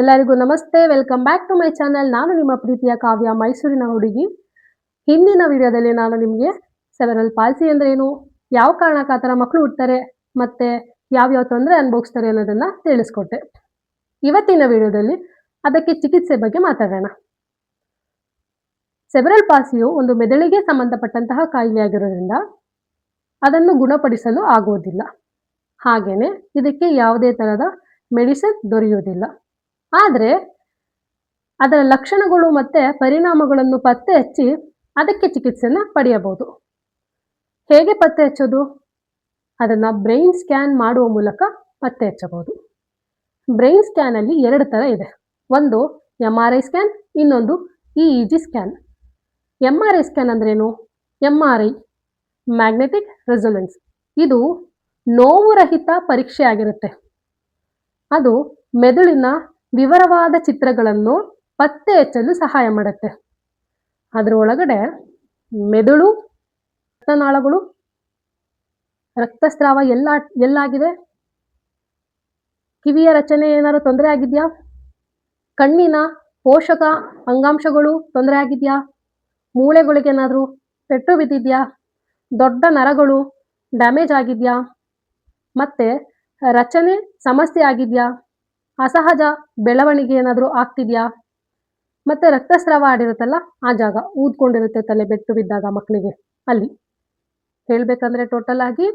ಎಲ್ಲರಿಗೂ ನಮಸ್ತೆ. Welcome back to my channel. ನಾನು ನಿಮ್ಮ ಪ್ರೀತಿಯ ಕಾವ್ಯ, ಮೈಸೂರಿನ ಹುಡುಗಿ. ಹಿಂದಿನ ವಿಡಿಯೋದಲ್ಲಿ ನಾನು ನಿಮಗೆ ಸೆರೆಬ್ರಲ್ ಪಾಲ್ಸಿ ಅಂದ್ರೇನು, ಯಾವ ಕಾರಣಕ್ಕೆ ಆ ಥರ ಮಕ್ಕಳು ಹುಡ್ತಾರೆ, ಮತ್ತೆ ಯಾವ್ಯಾವ ತೊಂದರೆ ಅನುಭವಿಸ್ತಾರೆ ಅನ್ನೋದನ್ನ ತಿಳಿಸ್ಕೊಟ್ಟೆ. ಇವತ್ತಿನ ವಿಡಿಯೋದಲ್ಲಿ ಅದಕ್ಕೆ ಚಿಕಿತ್ಸೆ ಬಗ್ಗೆ ಮಾತಾಡೋಣ. ಸೆರೆಬ್ರಲ್ ಪಾಲ್ಸಿಯು ಒಂದು ಮೆದುಳಿಗೆ ಸಂಬಂಧಪಟ್ಟಂತಹ ಕಾಯಿಲೆಯಾಗಿರೋದ್ರಿಂದ ಅದನ್ನು ಗುಣಪಡಿಸಲು ಆಗುವುದಿಲ್ಲ. ಹಾಗೇನೆ ಇದಕ್ಕೆ ಯಾವುದೇ ಥರದ ಮೆಡಿಸಿನ್ ದೊರೆಯುವುದಿಲ್ಲ. ಆದರೆ ಅದರ ಲಕ್ಷಣಗಳು ಮತ್ತು ಪರಿಣಾಮಗಳನ್ನು ಪತ್ತೆ ಹಚ್ಚಿ ಅದಕ್ಕೆ ಚಿಕಿತ್ಸೆಯನ್ನು ಪಡೆಯಬಹುದು. ಹೇಗೆ ಪತ್ತೆ ಹಚ್ಚೋದು? ಅದನ್ನು ಬ್ರೈನ್ ಸ್ಕ್ಯಾನ್ ಮಾಡುವ ಮೂಲಕ ಪತ್ತೆ ಹಚ್ಚಬಹುದು. ಬ್ರೈನ್ ಸ್ಕ್ಯಾನಲ್ಲಿ 2 ಥರ ಇದೆ. ಒಂದು MRI ಸ್ಕ್ಯಾನ್, ಇನ್ನೊಂದು EEG ಸ್ಕ್ಯಾನ್. MRI ಸ್ಕ್ಯಾನ್ ಅಂದ್ರೇನು? MRI magnetic resonance. ಇದು ನೋವು ರಹಿತ ಪರೀಕ್ಷೆ ಆಗಿರುತ್ತೆ. ಅದು ಮೆದುಳಿನ ವಿವರವಾದ ಚಿತ್ರಗಳನ್ನು ಪತ್ತೆ ಹಚ್ಚಲು ಸಹಾಯ ಮಾಡುತ್ತೆ. ಅದರ ಒಳಗಡೆ ಮೆದುಳು, ರಕ್ತನಾಳಗಳು, ರಕ್ತಸ್ರಾವ ಎಲ್ಲಾಗಿದೆ, ಕಿವಿಯ ರಚನೆ ಏನಾದರೂ ತೊಂದರೆ ಆಗಿದೆಯಾ, ಕಣ್ಣಿನ ಪೋಷಕ ಅಂಗಾಂಶಗಳು ತೊಂದರೆ ಆಗಿದೆಯಾ, ಮೂಳೆಗಳಿಗೆ ಏನಾದರೂ ಪೆಟ್ಟು ಬಿದ್ದಿದೆಯಾ, ದೊಡ್ಡ ನರಗಳು ಡ್ಯಾಮೇಜ್ ಆಗಿದೆಯಾ, ಮತ್ತು ರಚನೆ ಸಮಸ್ಯೆ ಆಗಿದೆಯಾ, ಅಸಹಜ ಬೆಳವಣಿಗೆ ಏನಾದರೂ ಆಗ್ತಿದೆಯಾ, ಮತ್ತು ರಕ್ತಸ್ರಾವ ಆಡಿರುತ್ತಲ್ಲ ಆ ಜಾಗ ಊದ್ಕೊಂಡಿರುತ್ತೆ, ತಲೆ ಬೆಟ್ಟು ಬಿದ್ದಾಗ ಮಕ್ಕಳಿಗೆ ಅಲ್ಲಿ. ಹೇಳಬೇಕಂದ್ರೆ ಟೋಟಲ್ ಆಗಿ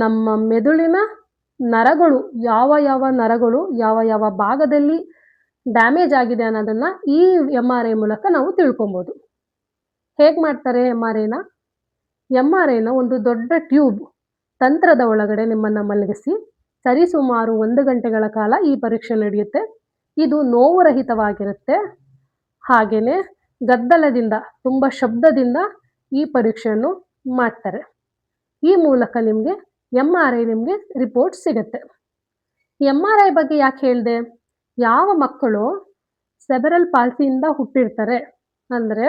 ನಮ್ಮ ಮೆದುಳಿನ ನರಗಳು ಯಾವ ನರಗಳು ಯಾವ ಭಾಗದಲ್ಲಿ ಡ್ಯಾಮೇಜ್ ಆಗಿದೆ ಅನ್ನೋದನ್ನು ಈ MRI ಮೂಲಕ ನಾವು ತಿಳ್ಕೊಬೋದು. ಹೇಗೆ ಮಾಡ್ತಾರೆ MRIನ? MRIನ ಒಂದು ದೊಡ್ಡ ಟ್ಯೂಬ್ ತಂತ್ರದ ಒಳಗಡೆ ನಿಮ್ಮನ್ನು ಮಲಗಿಸಿ ಸರಿಸುಮಾರು 1 ಗಂಟೆಗಳ ಕಾಲ ಈ ಪರೀಕ್ಷೆ ನಡೆಯುತ್ತೆ. ಇದು ನೋವು ರಹಿತವಾಗಿರುತ್ತೆ. ಹಾಗೆಯೇ ಗದ್ದಲದಿಂದ, ತುಂಬ ಶಬ್ದದಿಂದ ಈ ಪರೀಕ್ಷೆಯನ್ನು ಮಾಡ್ತಾರೆ. ಈ ಮೂಲಕ ನಿಮಗೆ MRI ನಿಮಗೆ ರಿಪೋರ್ಟ್ ಸಿಗುತ್ತೆ. MRI ಬಗ್ಗೆ ಯಾಕೆ ಹೇಳಿದೆ? ಯಾವ ಮಕ್ಕಳು ಸೆರೆಬ್ರಲ್ ಪಾಲ್ಸಿಯಿಂದ ಹುಟ್ಟಿರ್ತಾರೆ ಅಂದರೆ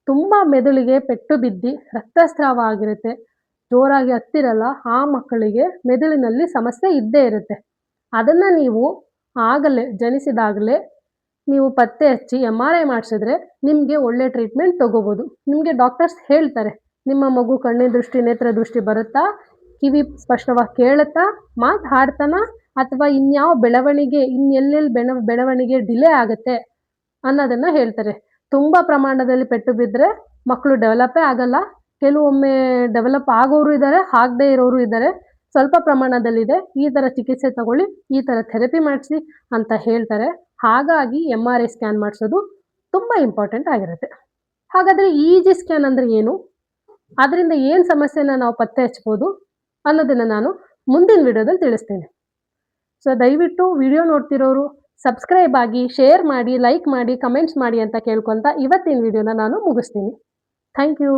ತುಂಬ ಮೆದುಳಿಗೆ ಪೆಟ್ಟು ಬಿದ್ದು ರಕ್ತಸ್ರಾವ ಆಗಿರುತ್ತೆ, ಜೋರಾಗಿ ಹತ್ತಿರಲ್ಲ, ಆ ಮಕ್ಕಳಿಗೆ ಮೆದುಳಿನಲ್ಲಿ ಸಮಸ್ಯೆ ಇದ್ದೇ ಇರುತ್ತೆ. ಅದನ್ನು ನೀವು ಆಗಲೇ ಜನಿಸಿದಾಗಲೇ ನೀವು ಪತ್ತೆ ಹಚ್ಚಿ MRI ಮಾಡಿಸಿದ್ರೆ ನಿಮಗೆ ಒಳ್ಳೆ ಟ್ರೀಟ್ಮೆಂಟ್ ತಗೋಬೋದು. ನಿಮಗೆ ಡಾಕ್ಟರ್ಸ್ ಹೇಳ್ತಾರೆ, ನಿಮ್ಮ ಮಗು ಕಣ್ಣಿನ ದೃಷ್ಟಿ, ನೇತ್ರ ದೃಷ್ಟಿ ಬರುತ್ತಾ, ಕಿವಿ ಸ್ಪಷ್ಟವಾಗಿ ಕೇಳುತ್ತಾ, ಮಾತಾಡ್ತಾನ, ಅಥವಾ ಇನ್ಯಾವ ಬೆಳವಣಿಗೆ, ಇನ್ನೆಲ್ಲೆಲ್ಲಿ ಬೆಳವಣಿಗೆ ಡಿಲೇ ಆಗುತ್ತೆ ಅನ್ನೋದನ್ನು ಹೇಳ್ತಾರೆ. ತುಂಬ ಪ್ರಮಾಣದಲ್ಲಿ ಪೆಟ್ಟು ಬಿದ್ದರೆ ಮಕ್ಕಳು ಡೆವಲಪೇ ಆಗಲ್ಲ. ಕೆಲವೊಮ್ಮೆ ಡೆವಲಪ್ ಆಗೋರು ಇದ್ದಾರೆ, ಆಗದೇ ಇರೋರು ಇದ್ದಾರೆ. ಸ್ವಲ್ಪ ಪ್ರಮಾಣದಲ್ಲಿದೆ, ಈ ಥರ ಚಿಕಿತ್ಸೆ ತಗೊಳ್ಳಿ, ಈ ಥರ ಥೆರಪಿ ಮಾಡಿಸಿ ಅಂತ ಹೇಳ್ತಾರೆ. ಹಾಗಾಗಿ MRI ಸ್ಕ್ಯಾನ್ ಮಾಡಿಸೋದು ತುಂಬ ಇಂಪಾರ್ಟೆಂಟ್ ಆಗಿರುತ್ತೆ. ಹಾಗಾದರೆ EEG ಸ್ಕ್ಯಾನ್ ಅಂದರೆ ಏನು? ಅದರಿಂದ ಏನು ಸಮಸ್ಯೆನ ನಾವು ಪತ್ತೆ ಹಚ್ಬೋದು ಅನ್ನೋದನ್ನು ನಾನು ಮುಂದಿನ ವಿಡಿಯೋದಲ್ಲಿ ತಿಳಿಸ್ತೇನೆ. ಸೊ ದಯವಿಟ್ಟು ವಿಡಿಯೋ ನೋಡ್ತಿರೋರು ಸಬ್ಸ್ಕ್ರೈಬ್ ಆಗಿ, ಶೇರ್ ಮಾಡಿ, ಲೈಕ್ ಮಾಡಿ, ಕಮೆಂಟ್ಸ್ ಮಾಡಿ ಅಂತ ಕೇಳ್ಕೊತ ಇವತ್ತಿನ ವಿಡಿಯೋನ ನಾನು ಮುಗಿಸ್ತೀನಿ. Thank you.